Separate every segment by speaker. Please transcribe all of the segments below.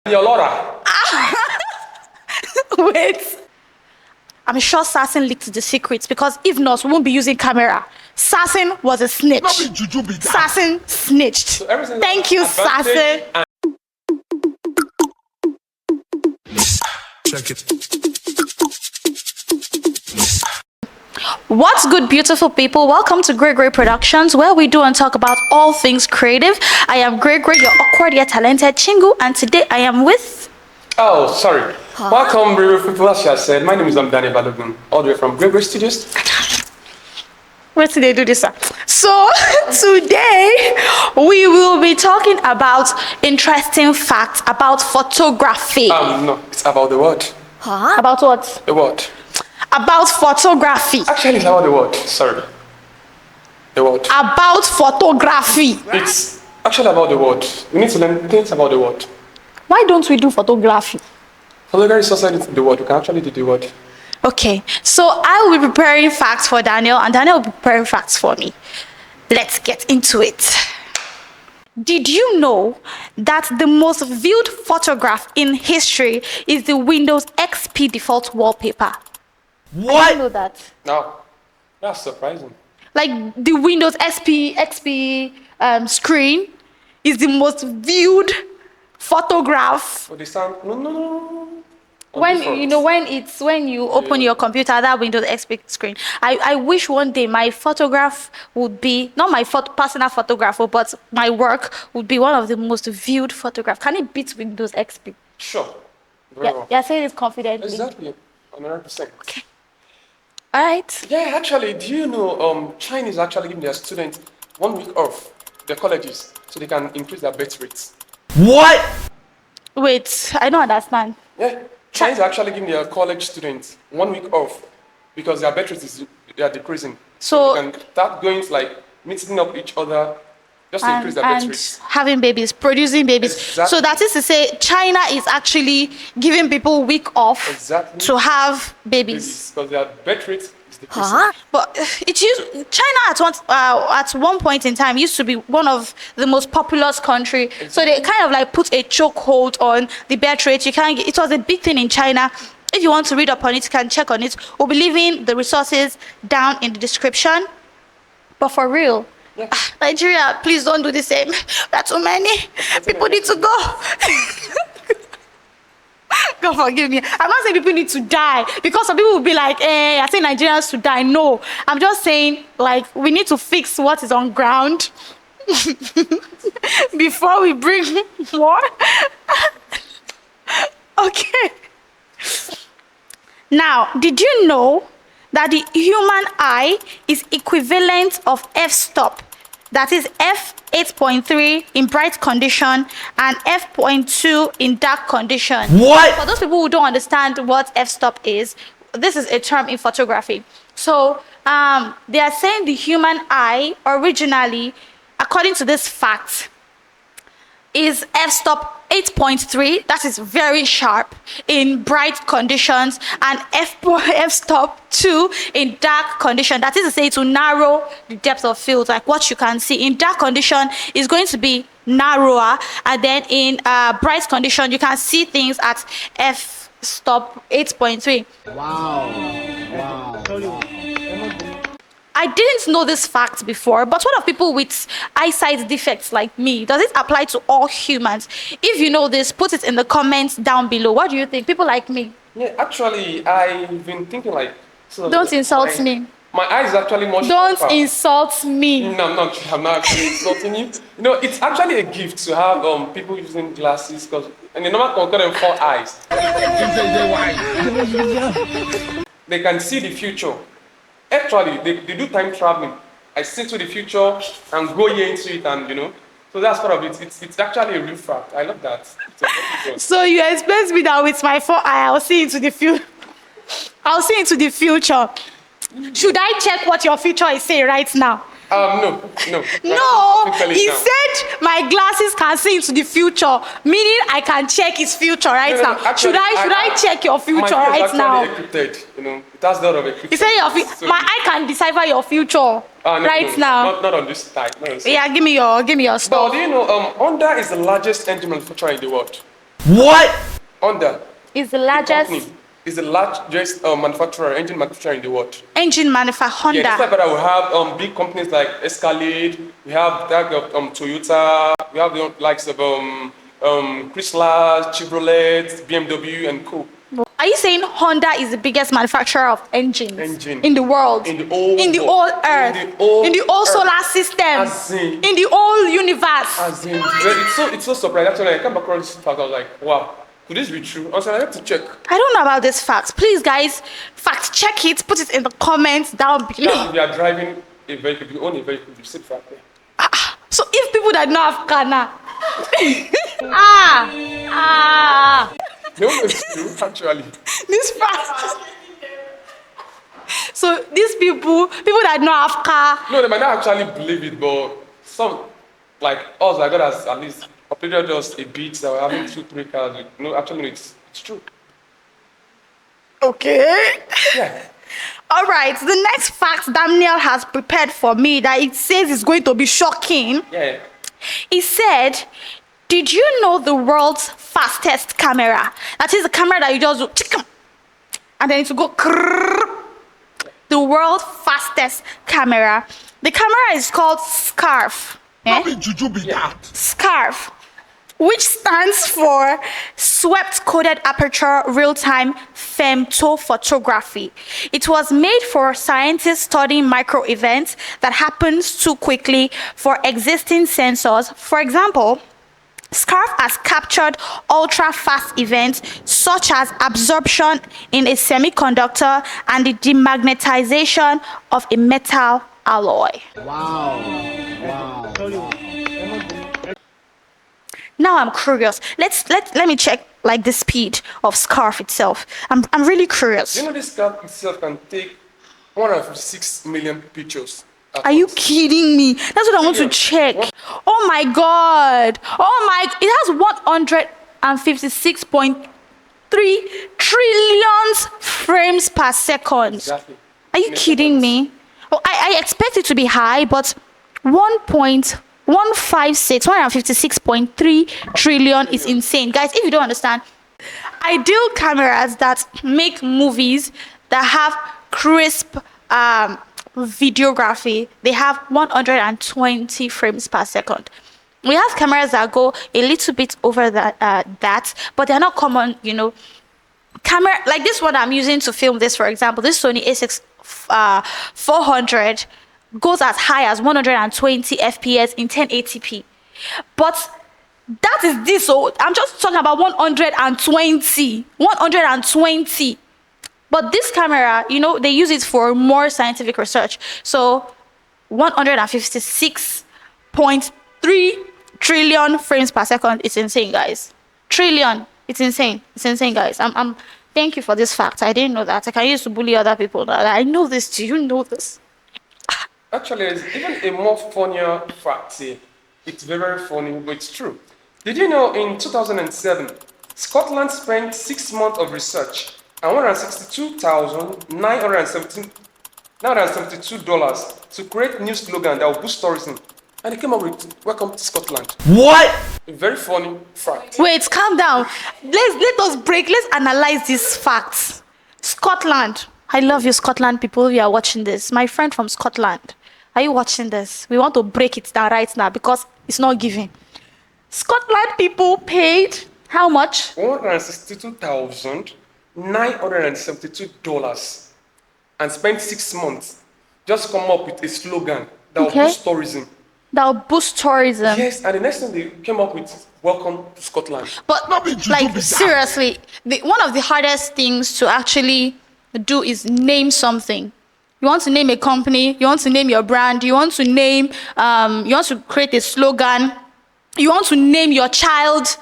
Speaker 1: Your Laura.
Speaker 2: Wait. I'm sure Sassen leaked the secrets because if not, we won't be using camera. Sassen was a snitch. Sassen snitched.
Speaker 1: So everything
Speaker 2: Thank you, Sassen.
Speaker 3: Check it.
Speaker 2: What's good, beautiful people? Welcome to Great Great Productions, where we do and talk about all things creative. I am Great Great, your awkward yet talented Chingu, and today I am with...
Speaker 1: Oh, sorry. Welcome, beautiful people. As I said, my name is Daniel Balogun, all the way from Great Great Studios.
Speaker 2: Where did they do this? So today we will be talking about interesting facts about photography.
Speaker 1: No, it's about the word.
Speaker 2: About what?
Speaker 1: The word.
Speaker 2: About photography.
Speaker 1: Actually, it's about the word. Sorry. The word.
Speaker 2: About photography.
Speaker 1: It's actually about the word. We need to learn things about the word.
Speaker 2: Why don't we do photography?
Speaker 1: Photography is also the word. We can actually do the word.
Speaker 2: Okay, so I will be preparing facts for Daniel, and Daniel will be preparing facts for me. Let's get into it. Did you know that the most viewed photograph in history is the Windows XP default wallpaper?
Speaker 3: What?
Speaker 2: I didn't know that.
Speaker 1: No, that's surprising.
Speaker 2: Like the Windows XP screen is the most viewed photograph.
Speaker 1: For the sound, no.
Speaker 2: When you open your computer, that Windows XP screen. I wish one day my photograph would be not my personal photograph, but my work would be one of the most viewed photographs. Can it beat Windows XP?
Speaker 1: Sure. Very well.
Speaker 2: You're saying it confidently.
Speaker 1: Exactly. 100%.
Speaker 2: Okay. All right.
Speaker 1: Yeah, actually, do you know China is actually giving their students 1 week off their colleges so they can increase their birth rates?
Speaker 3: What?
Speaker 2: Wait, I don't understand.
Speaker 1: Yeah, China is actually giving their college students 1 week off because their birth rates are decreasing.
Speaker 2: So
Speaker 1: they can start going to like meeting up each other just to increase their birth
Speaker 2: and
Speaker 1: rates.
Speaker 2: having babies, producing babies.
Speaker 1: Exactly.
Speaker 2: So that is to say, China is actually giving people a week off
Speaker 1: Exactly.
Speaker 2: to have babies.
Speaker 1: Because their birth rate is decreasing.
Speaker 2: But China at one point in time used to be one of the most populous country. So they kind of like put a chokehold on the birth rate. It was a big thing in China. If you want to read up on it, you can check on it. We'll be leaving the resources down in the description. But for real,
Speaker 1: Yeah.
Speaker 2: Nigeria, please don't do the same. There are too many. People need to go. God forgive me. I'm not saying people need to die because some people will be like, I say Nigerians to die. No, I'm just saying like we need to fix what is on ground before we bring more. Okay. Now, did you know that the human eye is equivalent of f-stop? That is f8.3 in bright condition and f.2 in dark condition.
Speaker 3: What?
Speaker 2: For those people who don't understand what f-stop is, this is a term in photography. So they are saying the human eye originally, according to this fact, is f-stop 8.3, that is very sharp in bright conditions, and f-stop 2 in dark condition. That is to say, to narrow the depth of field, like what you can see. In dark condition is going to be narrower, and then in bright condition, you can see things at f-stop 8.3.
Speaker 3: Wow.
Speaker 2: I didn't know this fact before, but what of people with eyesight defects like me? Does it apply to all humans? If you know this, put it in the comments down below. What do you think? People like me.
Speaker 1: Yeah, actually, I've been thinking like... So
Speaker 2: Don't insult me.
Speaker 1: My eye is actually much
Speaker 2: Don't
Speaker 1: sharper.
Speaker 2: insult me.
Speaker 1: No, I'm not actually insulting you. You know, it's actually a gift to have people using glasses because in the normal can call them 4 eyes. They can see the future. Actually, they do time traveling. I see into the future and go here into it, and so that's part of it. It's actually a real fact. I love that.
Speaker 2: So you expect me that with my 4 eye, I'll see into the future. I'll see into the future. Should I check what your future is saying right now?
Speaker 1: No.
Speaker 2: No, he said my glasses can see into the future, meaning I can check his future right now.
Speaker 1: Actually,
Speaker 2: should I check your future
Speaker 1: my
Speaker 2: right now?
Speaker 1: Encrypted, it has that of encrypted.
Speaker 2: He said my eye can decipher your future right now.
Speaker 1: Not on this type.
Speaker 2: Yeah, give me your stuff.
Speaker 1: But do you know, Honda is the largest engine manufacturer in the world?
Speaker 3: What?
Speaker 1: Honda
Speaker 2: Is the
Speaker 1: company
Speaker 2: largest
Speaker 1: is the largest manufacturer, engine manufacturer in the world.
Speaker 2: engine manufacturer.
Speaker 1: Yeah,
Speaker 2: Honda.
Speaker 1: despite that, we have big companies like Escalade, we have that of Toyota, we have the likes of Chrysler, Chevrolet, BMW, and co.
Speaker 2: Are you saying Honda is the biggest manufacturer of engines
Speaker 1: Engine.
Speaker 2: in the world?
Speaker 1: In the whole
Speaker 2: in the
Speaker 1: world.
Speaker 2: whole earth,
Speaker 1: In the whole
Speaker 2: solar
Speaker 1: earth.
Speaker 2: system,
Speaker 1: As in-
Speaker 2: in the whole universe?
Speaker 1: As in, it's so surprising. Actually, I came across this fact, I was like, wow, could this be true? Also, I have to check.
Speaker 2: I don't know about this fact. Please, guys, fact check it. Put it in the comments down below.
Speaker 1: If you are driving a vehicle, you own a vehicle, you sit right there.
Speaker 2: So if people that don't have Ghana,
Speaker 1: No, it's true, actually.
Speaker 2: this fact. So these people that don't have car,
Speaker 1: No, they might not actually believe it, but some, like us, like God has at least updated us a bit that we're having 2-3 cars. No, actually, no, it's true.
Speaker 2: okay.
Speaker 1: Yeah.
Speaker 2: All right. The next fact Daniel has prepared for me that it says is going to be shocking.
Speaker 1: Yeah.
Speaker 2: He said, "Did you know the world's fastest camera? That is the camera that you just do, chicken, and then it will go krrrr. The world's fastest camera. The camera is called SCARF. Eh? SCARF, which stands for Swept Coded Aperture Real-Time Femtophotography. It was made for scientists studying micro events that happens too quickly for existing sensors. For example, SCARF has captured ultra-fast events such as absorption in a semiconductor and the demagnetization of a metal alloy."
Speaker 3: Wow.
Speaker 2: Now I'm curious. Let me check like the speed of SCARF itself. I'm really curious.
Speaker 1: You know, this car itself can take 156 million pictures. at
Speaker 2: Are you
Speaker 1: once.
Speaker 2: kidding me? That's what I want to
Speaker 1: Serious.
Speaker 2: check.
Speaker 1: What?
Speaker 2: Oh my god. Oh my, it has 156.3 trillions frames per second.
Speaker 1: Exactly.
Speaker 2: Are you kidding me? Oh, I expect it to be high, but 156.3 trillion is insane. Guys, if you don't understand, ideal cameras that make movies that have crisp videography, they have 120 frames per second. We have cameras that go a little bit over that, but they're not common, you know. Camera like this one I'm using to film this, for example, this Sony A6 400 goes as high as 120 fps in 1080p. But that is this, so I'm just talking about 120. But this camera, you know, they use it for more scientific research. So 156.3 trillion frames per second is insane, guys. Trillion. It's insane. It's insane, guys. Thank you for this fact. I didn't know that. I can use to bully other people. I know this. Do you know this?
Speaker 1: Actually, there's even a more funnier fact here. It's very funny, but it's true. Did you know in 2007, Scotland spent 6 months of research and $162,972 to create new slogan that will boost tourism? And they came up with "Welcome to Scotland."
Speaker 3: What?
Speaker 1: A very funny fact.
Speaker 2: Wait, calm down. Let us break. Let's analyze these facts. Scotland. I love you, Scotland people. You are watching this. My friend from Scotland. Are you watching this? We want to break it down right now because it's not giving. Scotland people paid how much?
Speaker 1: $162,972 and spent 6 months just to come up with a slogan that will
Speaker 2: Okay.
Speaker 1: boost tourism.
Speaker 2: That will boost tourism.
Speaker 1: Yes, and the next thing they came up with is "Welcome to Scotland."
Speaker 2: But like seriously, one of the hardest things to actually do is name something. You want to name a company, you want to name your brand, you want to name, you want to create a slogan, you want to name your child.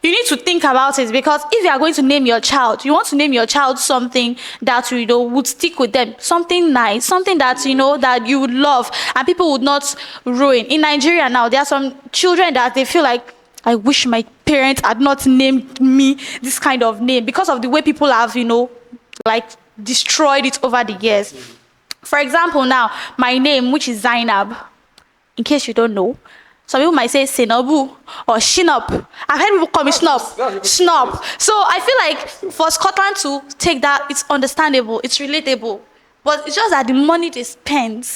Speaker 2: You need to think about it, because if you are going to name your child, you want to name your child something that, you know, would stick with them, something nice, something that, you know, that you would love and people would not ruin. In Nigeria now, there are some children that they feel like, I wish my parents had not named me this kind of name, because of the way people have, you know, like destroyed it over the years. For example, now my name, which is Zainab, in case you don't know, Some people might say Sinabu or Shinop. I've heard people call me Snop.
Speaker 1: that's
Speaker 2: Snop. So I feel like for Scotland to take that, it's understandable, it's relatable. But it's just that the money they spend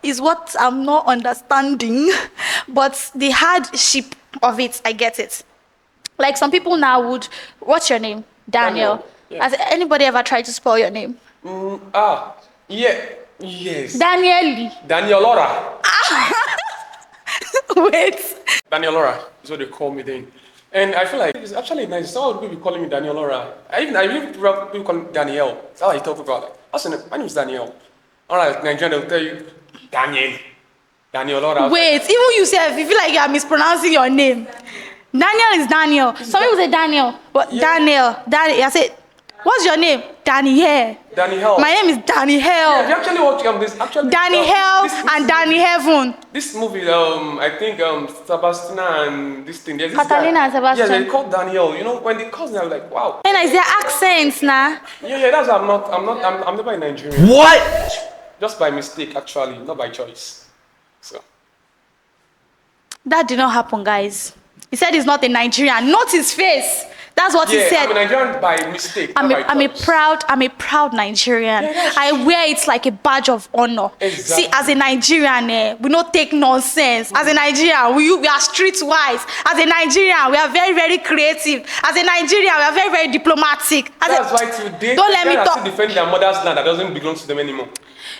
Speaker 2: is what I'm not understanding. But the hardship of it, I get it. Like some people now would, what's your name? Daniel.
Speaker 1: Daniel, yeah.
Speaker 2: Has anybody ever tried to spell your name?
Speaker 1: Yes.
Speaker 2: Daniel.
Speaker 1: Daniel Laura.
Speaker 2: Wait.
Speaker 1: Daniel Laura is what they call me then. And I feel like it's actually nice. Some people be calling me Daniel Laura. I even people call me Danielle. That's how I tell people like, listen, my name is Danielle. Alright, Nigerian, they'll tell you Daniel. Daniel Laura.
Speaker 2: Wait, even you say you feel like you are mispronouncing your name. Daniel is Daniel. Some people say Daniel. But
Speaker 1: Yeah.
Speaker 2: Daniel. I say, what's your name? Daniel.
Speaker 1: Daniel.
Speaker 2: My name is Daniel.
Speaker 1: Yeah, if you actually watch this actually
Speaker 2: Daniel and Danny Heaven.
Speaker 1: This movie, I think Sebastian and this thing. There's this
Speaker 2: Catalina
Speaker 1: guy.
Speaker 2: and Sebastian.
Speaker 1: Yeah, they called Daniel. You know, when they called me, I was like, wow.
Speaker 2: And it's their accents now.
Speaker 1: Yeah, that's why I'm never in Nigeria.
Speaker 3: What?
Speaker 1: Just by mistake, actually, not by choice. So
Speaker 2: That did not happen, guys. He said he's not a Nigerian. Not his face. That's what he
Speaker 1: yeah,
Speaker 2: said.
Speaker 1: I'm a Nigerian by mistake.
Speaker 2: I'm
Speaker 1: not by
Speaker 2: a
Speaker 1: choice.
Speaker 2: proud Nigerian.
Speaker 1: Yeah, that's
Speaker 2: I wear it like a badge of honor.
Speaker 1: Exactly.
Speaker 2: See, as a Nigerian, we don't take nonsense. As a Nigerian, we are streetwise. As a Nigerian, we are very, very creative. As a Nigerian, we are very, very diplomatic.
Speaker 1: That's why today
Speaker 2: Don't let me
Speaker 1: Nigerians
Speaker 2: talk.
Speaker 1: still defend their mother's land that doesn't belong to them anymore.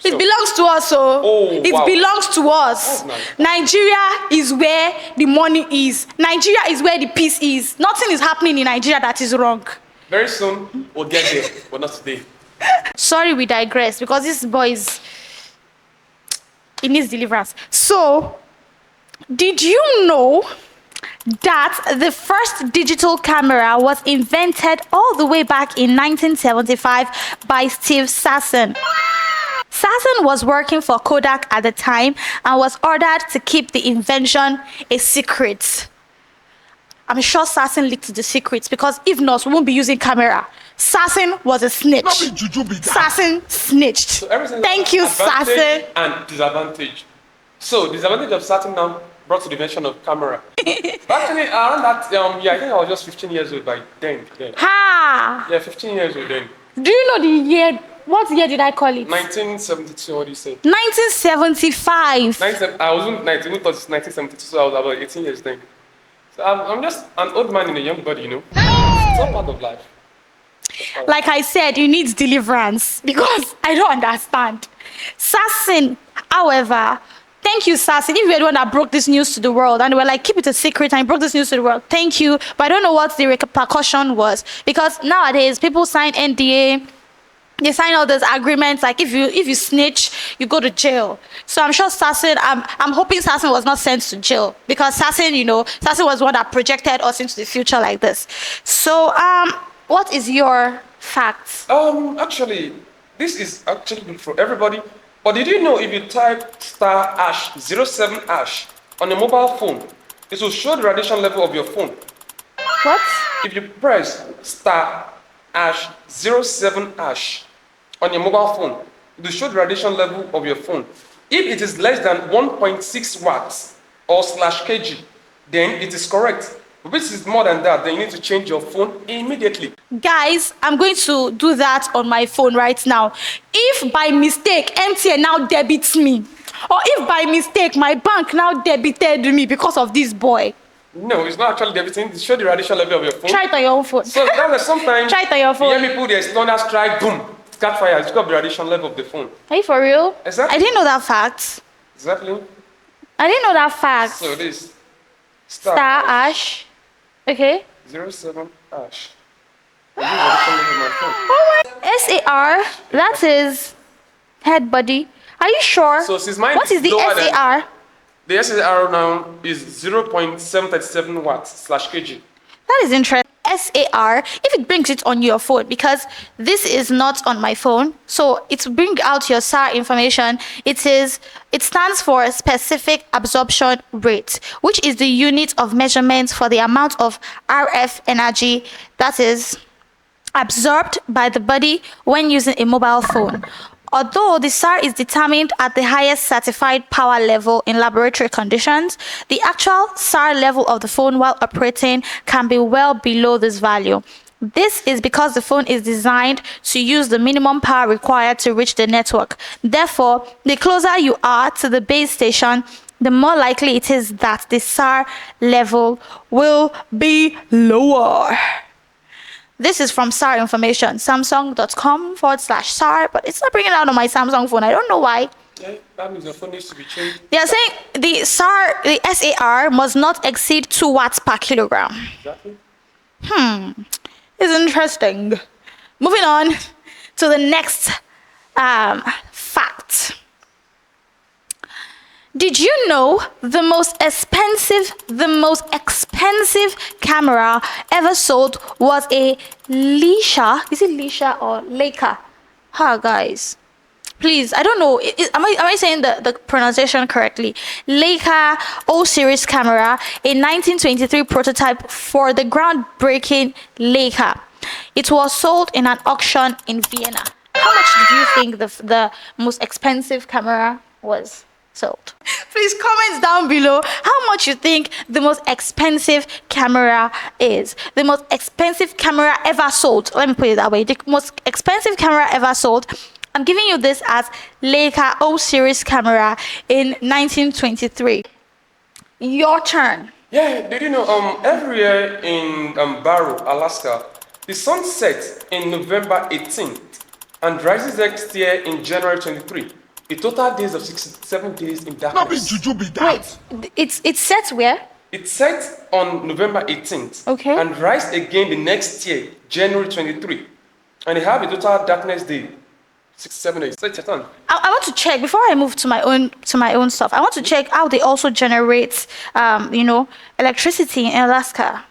Speaker 2: It
Speaker 1: So,
Speaker 2: belongs to us, so
Speaker 1: Oh,
Speaker 2: it
Speaker 1: wow.
Speaker 2: belongs to us.
Speaker 1: That's nice.
Speaker 2: Nigeria is where the money is. Nigeria is where the peace is. Nothing is happening in Nigeria that is wrong.
Speaker 1: very soon we'll get there, but not today.
Speaker 2: Sorry, we digress because this boy is. He needs deliverance. So, did you know that the first digital camera was invented all the way back in 1975 by Steve Sasson? Sasson was working for Kodak at the time and was ordered to keep the invention a secret. I'm sure Sasson leaked the secrets because if not, we won't be using camera. Sasson was a snitch. Sasson snitched.
Speaker 1: So everything
Speaker 2: Thank you,
Speaker 1: advantage
Speaker 2: Sasson.
Speaker 1: and disadvantage. So disadvantage of Saturn now brought to the invention of camera. But actually, around that, I think I was just 15 years old by then. Yeah,
Speaker 2: Ha!
Speaker 1: yeah 15 years old then.
Speaker 2: Do you know the year? What year did I call it?
Speaker 1: 1972. What do you say?
Speaker 2: 1975.
Speaker 1: I wasn't 19. It was 1972. So I was about 18 years then. So I'm just an old man in a young body, you know. It's all part of life.
Speaker 2: Like I said, you need deliverance because I don't understand. Sasson, however, thank you, Sasson. If you were the one that broke this news to the world and they were like, keep it a secret and you broke this news to the world, thank you. But I don't know what the repercussion was because nowadays people sign NDA. They sign all those agreements like if you snitch, you go to jail. So I'm sure Sasson, I'm hoping Sasson was not sent to jail because Sasson, Sasson was one that projected us into the future like this. So what is your facts?
Speaker 1: Actually, this is actually good for everybody. But did you know if you type *#07# on a mobile phone, it will show the radiation level of your phone.
Speaker 2: What?
Speaker 1: If you press *#07# on your mobile phone, it will show the radiation level of your phone. If it is less than 1.6 watts or /kg, then it is correct. If it is more than that, then you need to change your phone immediately.
Speaker 2: Guys, I'm going to do that on my phone right now. If by mistake MTN now debits me, or if by mistake my bank now debited me because of this boy,
Speaker 1: No, it's not actually debiting. It shows the radiation level of your phone.
Speaker 2: try it on your own phone.
Speaker 1: So that was sometimes
Speaker 2: Try it on your phone.
Speaker 1: you hear people, there's thunder strike, boom, catch fire. It's got the radiation level of the phone.
Speaker 2: Are you for real?
Speaker 1: Exactly.
Speaker 2: I didn't know that fact.
Speaker 1: Exactly.
Speaker 2: I didn't know that fact.
Speaker 1: So this
Speaker 2: Star Ash. Okay.
Speaker 1: 07#. This radiation level of my phone.
Speaker 2: SAR, that is head body. Are you sure?
Speaker 1: So since mine
Speaker 2: What is the
Speaker 1: lower than-
Speaker 2: SAR?
Speaker 1: The SAR now is 0.737 watts /kg.
Speaker 2: That is interesting. SAR, if it brings it on your phone, because this is not on my phone, so it will bring out your SAR information. It stands for specific absorption rate, which is the unit of measurement for the amount of RF energy that is absorbed by the body when using a mobile phone. Although the SAR is determined at the highest certified power level in laboratory conditions, the actual SAR level of the phone while operating can be well below this value. This is because the phone is designed to use the minimum power required to reach the network. Therefore, the closer you are to the base station, the more likely it is that the SAR level will be lower. This is from SAR information, samsung.com/SAR, but it's not bringing it out on my Samsung phone. I don't know why.
Speaker 1: Yeah, that means the phone needs to be changed.
Speaker 2: They are saying the SAR, the SAR must not exceed 2 watts per kilogram.
Speaker 1: Exactly.
Speaker 2: It's interesting. Moving on to the next fact. Did you know the most expensive camera ever sold was a Leica? Is it Leica or Leica? Guys. Please, I don't know. Am I saying the pronunciation correctly? Leica O series camera, a 1923 prototype for the groundbreaking Leica. It was sold in an auction in Vienna. How much did you think the most expensive camera was sold? Please comment down below how much you think the most expensive camera is. The most expensive camera ever sold. Let me put it that way. The most expensive camera ever sold. I'm giving you this as Leica O series camera in 1923. Your turn.
Speaker 1: Yeah, did you know every year in Barrow, Alaska, the sun sets in November 18th and rises next year in January 23. A total days of 67 days in darkness.
Speaker 3: Not be juju be that.
Speaker 2: Wait, it's set where?
Speaker 1: It sets on November 18th.
Speaker 2: Okay.
Speaker 1: And rise again the next year, January 23. And they have a total darkness day. 67 days. Set your turn.
Speaker 2: I want to check before I move to my own stuff. I want to check how they also generate, electricity in Alaska.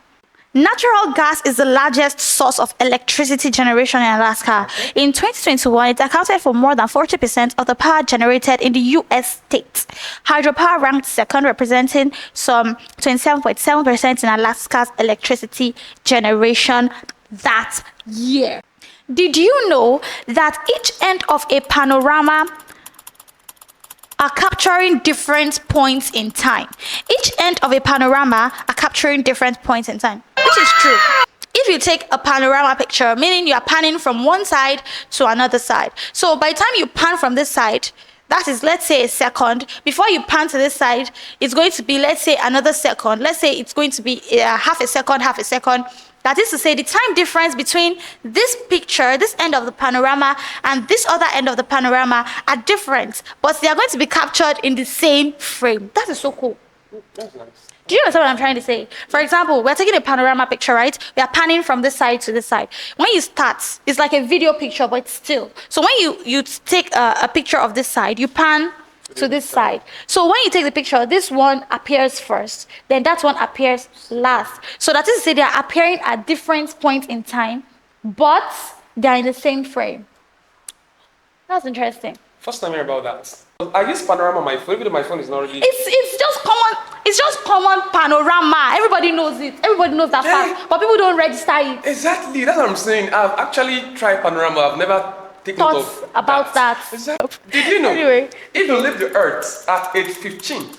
Speaker 2: Natural gas is the largest source of electricity generation in Alaska. In 2021, it accounted for more than 40% of the power generated in the U.S. states. Hydropower ranked second, representing some 27.7% in Alaska's electricity generation that year. Did you know that each end of a panorama are capturing different points in time? Each end of a panorama are capturing different points in time, which is true. If you take a panorama picture, meaning you are panning from one side to another side. So by the time you pan from this side, that is, let's say, a second. Before you pan to this side, it's going to be, let's say, another second. Let's say it's going to be half a second. That is to say, the time difference between this picture, this end of the panorama, and this other end of the panorama are different, but they are going to be captured in the same frame. That is so cool.
Speaker 1: That's nice.
Speaker 2: Do you understand what I'm trying to say? For example, we're taking a panorama picture, right? We are panning from this side to this side. When you start, it's like a video picture, but still. So when you take a picture of this side, you pan to this side. So when you take the picture, this one appears first, then that one appears last. So that is to say, they are appearing at different points in time, but they are in the same frame. That's interesting.
Speaker 1: First time hearing about that. I use panorama on my phone, even though my phone is not really.
Speaker 2: It's just common. It's just common panorama. Everybody knows it. Everybody knows that fact, but people don't register it.
Speaker 1: Exactly, that's what I'm saying. I've actually tried panorama. I've never taken note
Speaker 2: Thoughts
Speaker 1: of
Speaker 2: about that.
Speaker 1: Exactly. Did you know?
Speaker 2: Anyway.
Speaker 1: If you leave the Earth at age 15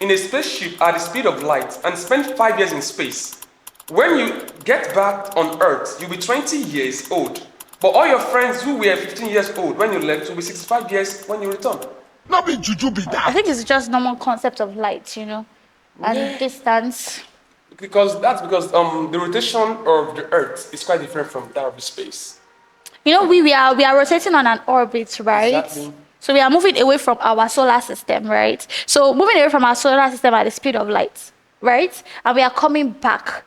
Speaker 1: in a spaceship at the speed of light and spend 5 years in space, when you get back on Earth, you'll be 20 years old. But all your friends who were 15 years old when you left will be 65 years when you return.
Speaker 3: Not be juju be
Speaker 2: I
Speaker 3: that.
Speaker 2: think it's just normal concept of light, and distance.
Speaker 1: Because the rotation of the Earth is quite different from that of the space.
Speaker 2: We are rotating on an orbit, right?
Speaker 1: Exactly.
Speaker 2: So we are moving away from our solar system, right? So moving away from our solar system at the speed of light, right? And we are coming back.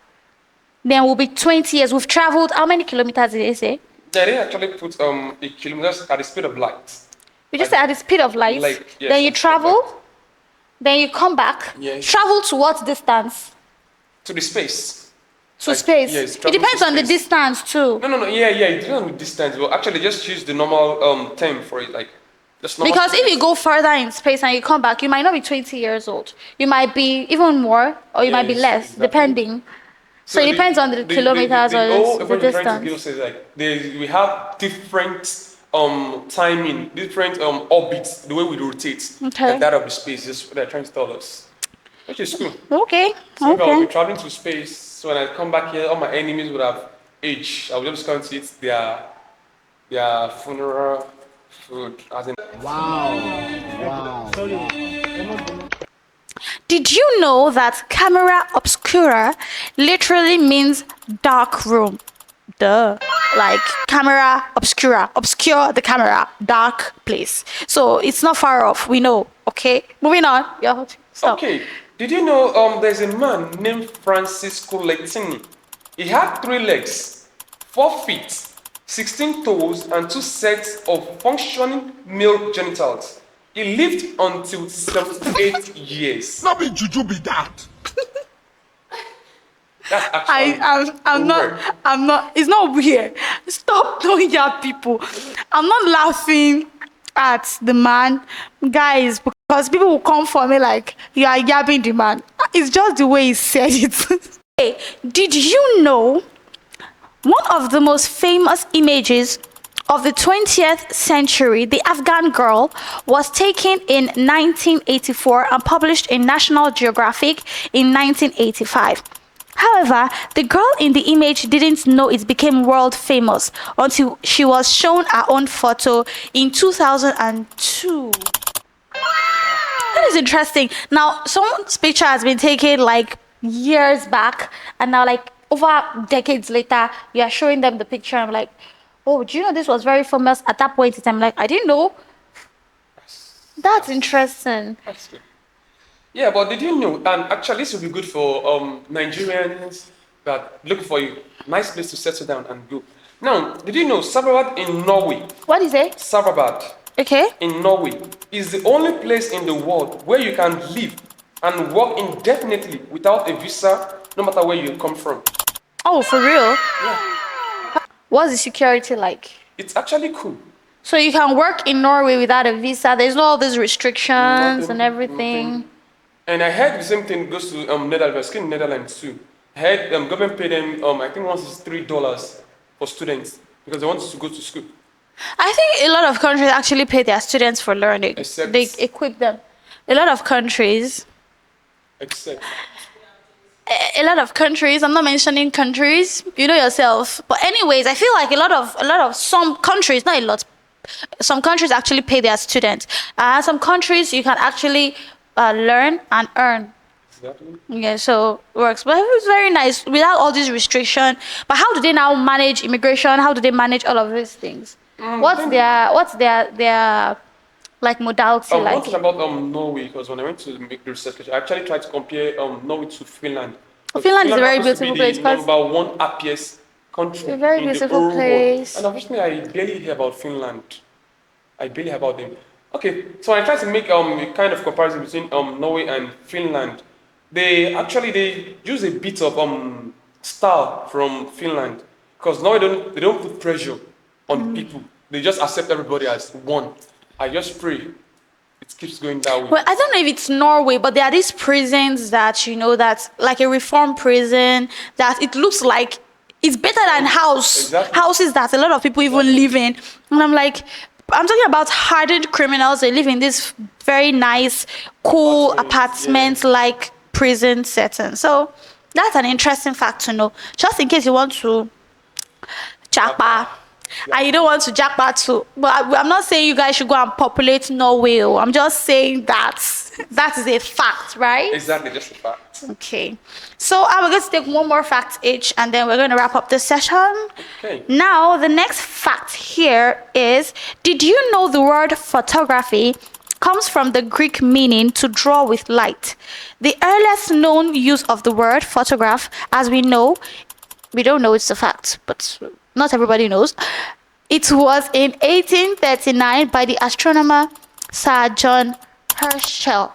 Speaker 2: Then we'll be 20 years. We've traveled how many kilometers did they say?
Speaker 1: Yeah, they actually put a kilometers at the speed of light.
Speaker 2: We just said at the speed of light.
Speaker 1: Yes,
Speaker 2: then you travel. Then you come back.
Speaker 1: Yes.
Speaker 2: Travel to what distance?
Speaker 1: To the space.
Speaker 2: To space.
Speaker 1: Yes,
Speaker 2: It
Speaker 1: travel
Speaker 2: depends
Speaker 1: to
Speaker 2: on the
Speaker 1: space.
Speaker 2: distance too.
Speaker 1: No. Yeah, it depends on the distance. But actually, just use the normal term for it, like just normal.
Speaker 2: Because if you go further in space and you come back, you might not be 20 years old. You might be even more, or you might be
Speaker 1: Yes,
Speaker 2: less,
Speaker 1: exactly.
Speaker 2: depending. So it depends on the kilometers or the
Speaker 1: What I'm trying to
Speaker 2: distance.
Speaker 1: give us is like we have different timing, different orbits, the way we rotate,
Speaker 2: Okay.
Speaker 1: and that of the space is what they're trying to tell us. Which is cool.
Speaker 2: Okay.
Speaker 1: So maybe I'll be
Speaker 2: Okay.
Speaker 1: traveling to space. So when I come back here, all my enemies would have aged. I will just come to eat their funeral food. As in,
Speaker 2: Did you know that camera obscura literally means dark room? Duh. Like camera obscura, obscure the camera, dark place. So it's not far off. We know. Okay. Moving on. Yeah. So.
Speaker 1: okay, did you know there's a man named Francisco Lettini? He had 3 legs, 4 feet, 16 toes, and 2 sets of functioning male genitals. He lived until 78 years.
Speaker 3: No be juju be that.
Speaker 1: That's actually
Speaker 2: I'm
Speaker 1: weird.
Speaker 2: not, it's not weird. Stop doing that, people. I'm not laughing at the man, guys, because people will come for me like, you are yabbing the man. It's just the way he said it. Hey, did you know one of the most famous images of the 20th century, the Afghan girl, was taken in 1984 and published in National Geographic in 1985. However, the girl in the image didn't know it became world famous until she was shown her own photo in 2002. That is interesting. Now, someone's picture has been taken like years back, and now, like over decades later, you are showing them the picture. I'm like, oh, do you know this was very famous at that point in time? Like, I didn't know. That's interesting.
Speaker 1: That's good. Yeah, but did you know? And actually, this will be good for Nigerians that look for a nice place to settle down and go. Now, did you know Sabarad in Norway?
Speaker 2: What is it?
Speaker 1: Sabarad
Speaker 2: Okay.
Speaker 1: in Norway is the only place in the world where you can live and work indefinitely without a visa, no matter where you come from.
Speaker 2: Oh, for real?
Speaker 1: Yeah,
Speaker 2: What's the security like?
Speaker 1: it's actually cool.
Speaker 2: So you can work in Norway without a visa. There's no all these restrictions
Speaker 1: Nothing,
Speaker 2: and everything.
Speaker 1: nothing. And I heard the same thing goes to Netherlands, in Netherlands too. I heard government pay them, I think once it's $3 for students because they want to go to school.
Speaker 2: I think a lot of countries actually pay their students for learning.
Speaker 1: Except-
Speaker 2: They equip them. A lot of countries.
Speaker 1: Except,
Speaker 2: A lot of countries. I'm not mentioning countries. You know yourself. But anyways, I feel like a lot of some countries, not a lot. Some countries actually pay their students. Some countries you can actually learn and earn.
Speaker 1: exactly.
Speaker 2: Yeah, so it works. But it was very nice without all this restriction. But how do they now manage immigration? How do they manage all of these things? What's their like modality
Speaker 1: One
Speaker 2: like?
Speaker 1: thing about Norway, because when I went to make the research, I actually tried to compare Norway to Finland. Because
Speaker 2: Finland is a very
Speaker 1: happens to be
Speaker 2: beautiful place,
Speaker 1: the
Speaker 2: 'cause
Speaker 1: number one happiest country
Speaker 2: it's a very
Speaker 1: in the
Speaker 2: beautiful
Speaker 1: whole world.
Speaker 2: place.
Speaker 1: And unfortunately, I barely hear about Finland. I barely hear about them. Okay, so I tried to make a kind of comparison between Norway and Finland. They use a bit of style from Finland because Norway they don't put pressure on people. They just accept everybody as one. I just pray it keeps going that way.
Speaker 2: Well, I don't know if it's Norway, but there are these prisons that, you know, that's like a reform prison that it looks like it's better than
Speaker 1: Exactly.
Speaker 2: houses that a lot of people even live in. And I'm like, I'm talking about hardened criminals. They live in this very nice, cool apartments like prison setting. So that's an interesting fact to know. Just in case you want to jackpot. And you don't want to jackpot too. But I'm not saying you guys should go and populate Norway. I'm just saying that is a fact, right?
Speaker 1: Exactly, just a fact.
Speaker 2: Okay. So we're going to take one more fact each, and then we're going to wrap up this session.
Speaker 1: Okay.
Speaker 2: Now, the next fact here is, did you know the word photography comes from the Greek meaning to draw with light? The earliest known use of the word photograph, as we know, we don't know it's a fact, but not everybody knows. It was in 1839 by the astronomer Sir John Herschel.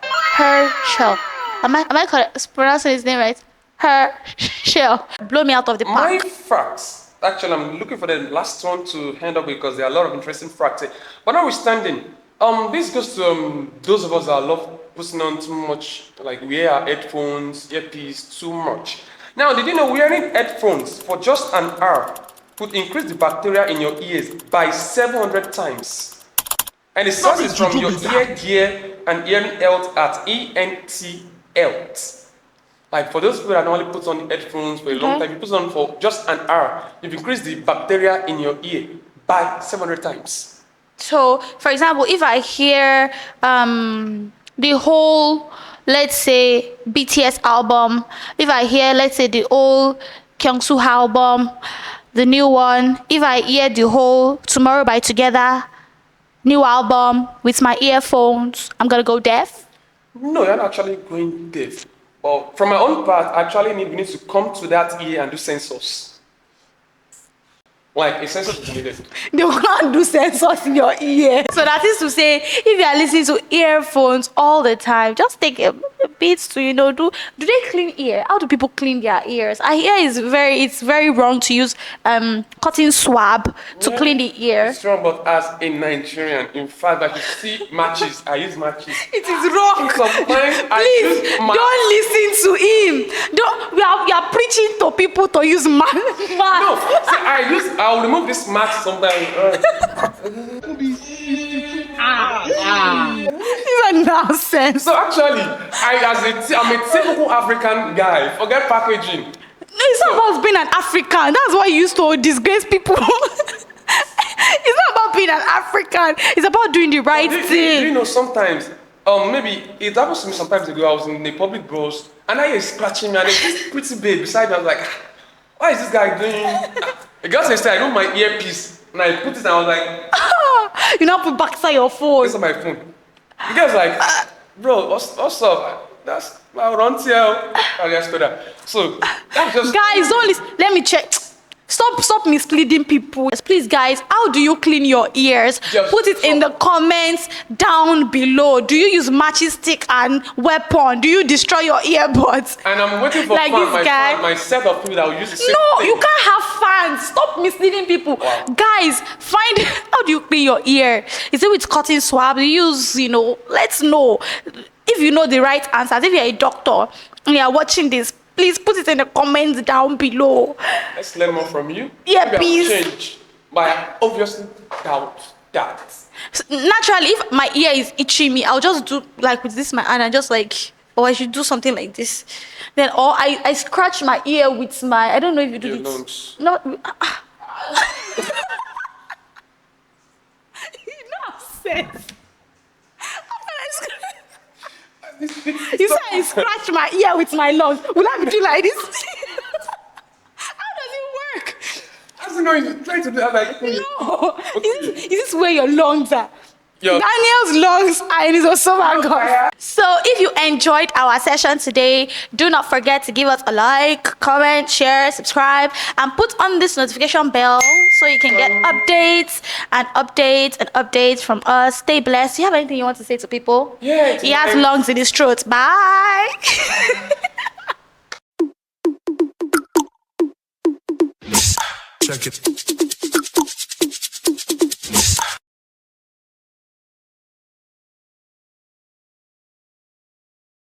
Speaker 2: Am I correct, pronouncing his name right? Herschel. Blow me out of the
Speaker 1: My
Speaker 2: park.
Speaker 1: facts. Actually, I'm looking for the last one to hand up because there are a lot of interesting facts. But notwithstanding, this goes to those of us that love putting on too much, like we wear our headphones, earpiece too much. Now, did you know wearing headphones for just an hour could increase the bacteria in your ears by 700 times. And the source is from your ear gear and hearing health at ENT Health. Like for those people that normally put on headphones for a long time, you put it on for just an hour, you've increased the bacteria in your ear by 700 times.
Speaker 2: So, for example, if I hear the whole, let's say, BTS album, if I hear, let's say, the old Kyungsu album, the new one, if I hear the whole Tomorrow by Together new album with my earphones, I'm gonna go deaf?
Speaker 1: No, you're not actually going deaf. But from my own part, we need to come to that ear and do sensors. Like a sensor is needed.
Speaker 2: They can't do sensors in your ear. So that is to say, if you are listening to earphones all the time, just take a bit to, do they clean ear? How do people clean their ears? I hear it's very wrong to use cotton swab to clean the ear.
Speaker 1: It's wrong, but as a Nigerian, in fact, I should see matches. I use matches.
Speaker 2: It is wrong.
Speaker 1: Sometimes
Speaker 2: Please don't listen to him. We are preaching to people to use match.
Speaker 1: No, see, I'll remove this mask sometimes.
Speaker 2: These are nonsense.
Speaker 1: So actually, I'm a typical African guy. Forget packaging.
Speaker 2: No, it's not about being an African. That's why you used to disgrace people. It's not about being an African. It's about doing the right thing.
Speaker 1: Do you know sometimes, maybe it happens to me sometimes ago. I was in the public bros and I was scratching me and there's this pretty babe beside me. I was like, what is this guy doing? The girl said, I know my earpiece. And I put it and I was like,
Speaker 2: you now put back to your phone.
Speaker 1: this is my phone. The girl's like, bro, what's up? That's my run here. I just told her. So that's just
Speaker 2: guys, don't listen. Let me check. Stop misleading people. Please, guys, how do you clean your ears? Put it in the comments down below. Do you use matching stick and weapon? Do you destroy your earbuds?
Speaker 1: And I'm waiting for
Speaker 2: like this guy.
Speaker 1: my set of people that will use the same
Speaker 2: No,
Speaker 1: thing.
Speaker 2: you can't have fans. Stop misleading people.
Speaker 1: Wow.
Speaker 2: Guys, find how do you clean your ear? Is it with cotton swab? Do you use, let's know. If you know the right answers, if you're a doctor and you're watching this, please put it in the comments down below.
Speaker 1: Let's learn more from you.
Speaker 2: Yeah,
Speaker 1: maybe
Speaker 2: please.
Speaker 1: I'll change. But I obviously doubt that.
Speaker 2: Naturally, if my ear is itching me, I'll just do like with this my hand and just like, I should do something like this. Then, or I scratch my ear with my, I don't know if you do
Speaker 1: Your
Speaker 2: it.
Speaker 1: lungs.
Speaker 2: No. Nonsense. You say I scratch my ear with my lungs. Will I be doing like this? How does it work?
Speaker 1: I don't know, you're trying to do that like...
Speaker 2: No. Is this where your lungs are?
Speaker 1: Your-
Speaker 2: Daniel's lungs are in his esophagus. So if you enjoyed our session today, do not forget to give us a like, comment, share, subscribe, and put on this notification bell so you can get updates from us. Stay blessed. Do you have anything you want to say to people?
Speaker 1: Yeah.
Speaker 2: He has lungs in his throat. Bye.
Speaker 3: Check it.